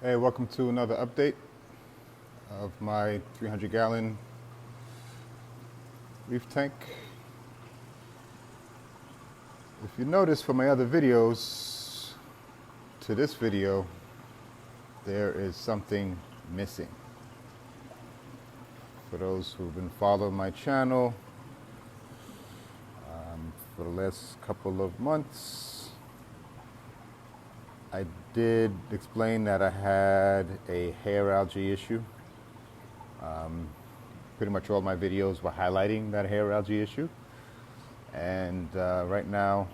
Hey, welcome to another update of my 300-gallon reef tank. If you notice from my other videos to this video, there is something missing. For those who've been following my channel for the last couple of months, I did explain that I had a hair algae issue. Pretty much all my videos were highlighting that hair algae issue. And right now,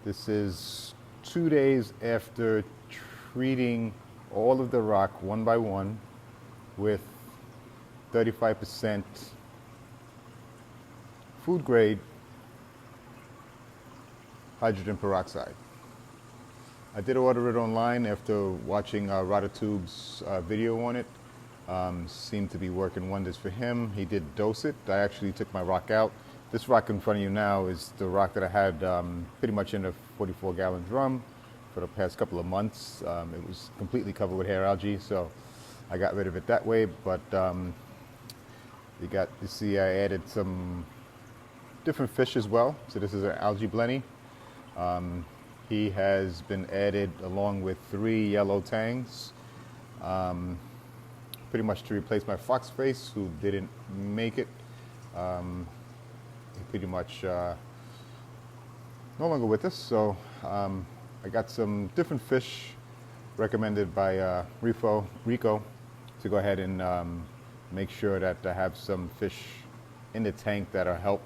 this is 2 days after treating all of the rock one by one with 35% food grade hydrogen peroxide. I did order it online after watching Rototube's video on it. Seemed to be working wonders for him. He did dose it. I actually took my rock out. This rock in front of you now is the rock that I had pretty much in a 44-gallon drum for the past couple of months. It was completely covered with hair algae, so I got rid of it that way. But you see I added some different fish as well. So this is an algae blenny. He has been added along with 3 yellow tangs, pretty much to replace my fox face, who didn't make it. He pretty much no longer with us, so I got some different fish recommended by Rico to go ahead and make sure that I have some fish in the tank that'll help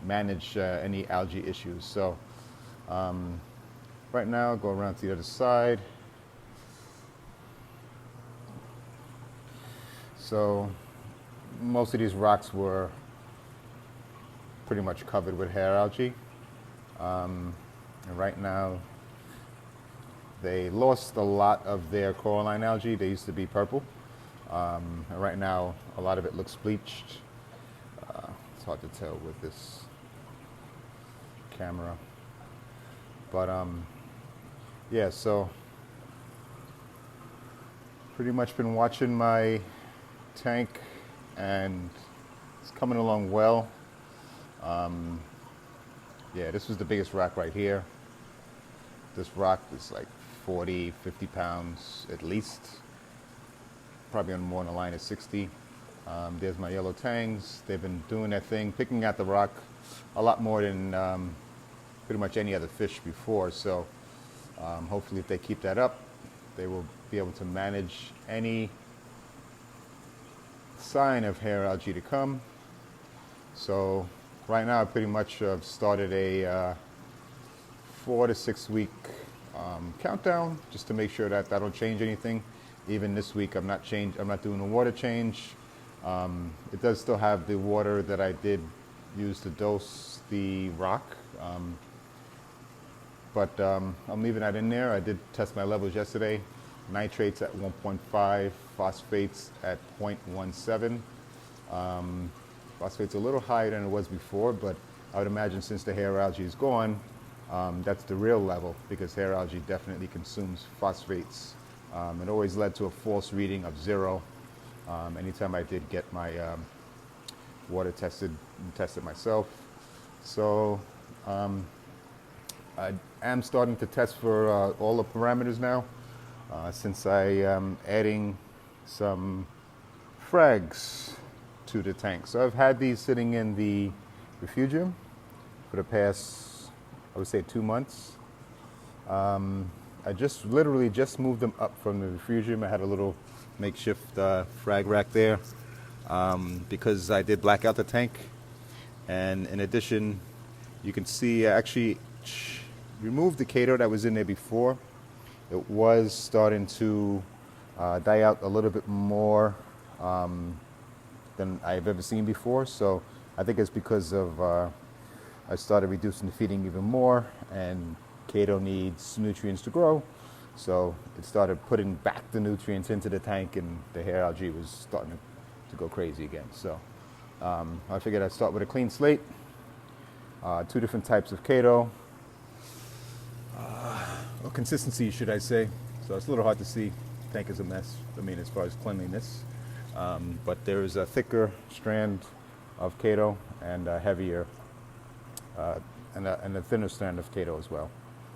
manage any algae issues. So right now, go around to the other side. So most of these rocks were pretty much covered with hair algae. And right now, they lost a lot of their coralline algae. They used to be purple. And right now, a lot of it looks bleached. It's hard to tell with this camera. But yeah, so pretty much been watching my tank, and it's coming along well. Yeah, this was the biggest rock right here. This rock is like 40, 50 pounds at least, probably on more on the line of 60. There's my yellow tangs. They've been doing their thing, picking out the rock a lot more than pretty much any other fish before. So hopefully if they keep that up, they will be able to manage any sign of hair algae to come. So right now I pretty much started a 4 to 6 week countdown, just to make sure that I don't change anything. Even this week I'm not doing a water change. It does still have the water that I did use to dose the rock. But I'm leaving that in there. I did test my levels yesterday. Nitrates at 1.5, phosphates at 0.17. Phosphates a little higher than it was before, but I would imagine since the hair algae is gone, that's the real level, because hair algae definitely consumes phosphates. It always led to a false reading of 0 anytime I did get my water tested myself. So I am starting to test for all the parameters now, since I am adding some frags to the tank. So I've had these sitting in the refugium for the past, I would say, 2 months. I literally just moved them up from the refugium. I had a little makeshift frag rack there because I did black out the tank. And in addition, you can see I actually removed the chaeto that was in there before. It was starting to die out a little bit more than I've ever seen before. So I think it's because of I started reducing the feeding even more, and chaeto needs nutrients to grow. So it started putting back the nutrients into the tank, and the hair algae was starting to go crazy again. So I figured I'd start with a clean slate, 2 different types of chaeto, or consistency, should I say. So it's a little hard to see. tank is a mess. I mean, as far as cleanliness. But there is a thicker strand of Chaeto and a heavier and a thinner strand of Chaeto as well.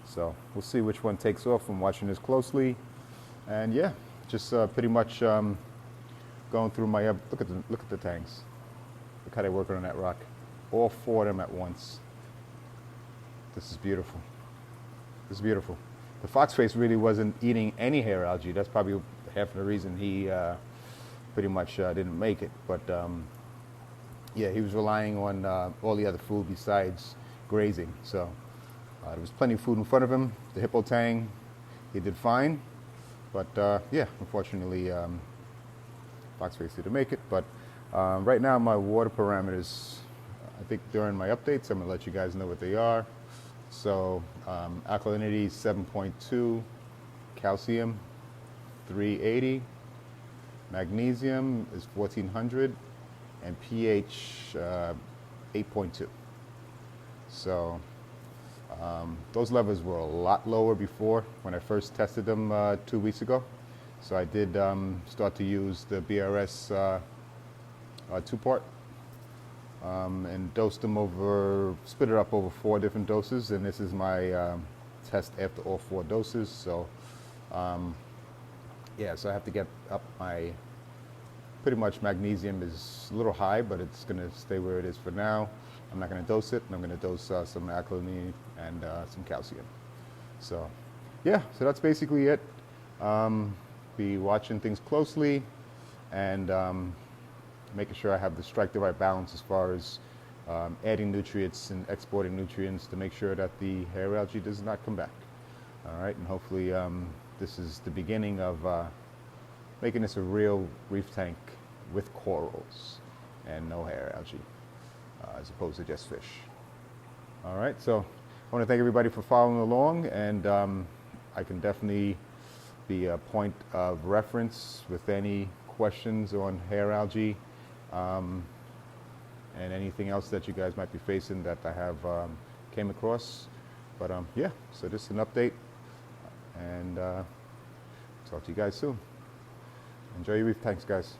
So we'll see which one takes off. I'm watching this closely, and yeah, just pretty much going through my look at the tanks. Look how they're working on that rock. All 4 of them at once. This is beautiful. This is beautiful. The foxface really wasn't eating any hair algae. That's probably half of the reason he pretty much didn't make it. But yeah, he was relying on all the other food besides grazing. So there was plenty of food in front of him. The hippo tang, he did fine. But yeah, unfortunately, foxface didn't make it. But right now, my water parameters, I think during my updates, I'm going to let you guys know what they are. So alkalinity 7.2, calcium 380, magnesium is 1400, and pH 8.2. So those levels were a lot lower before when I first tested them 2 weeks ago. So I did start to use the BRS 2-part and dosed them split it up over 4 different doses, and this is my test after all 4 doses. So yeah, so I have to get up my, pretty much magnesium is a little high, but it's going to stay where it is for now. I'm not going to dose it, and I'm going to dose some alkalinity and some calcium. So yeah, so that's basically it. Be watching things closely and making sure I have strike the right balance as far as adding nutrients and exporting nutrients to make sure that the hair algae does not come back. All right, and hopefully this is the beginning of making this a real reef tank with corals and no hair algae, as opposed to just fish. All right, so I want to thank everybody for following along, and I can definitely be a point of reference with any questions on hair algae and anything else that you guys might be facing that I have came across. But yeah, so just an update, and talk to you guys soon. Enjoy your reef tanks, guys.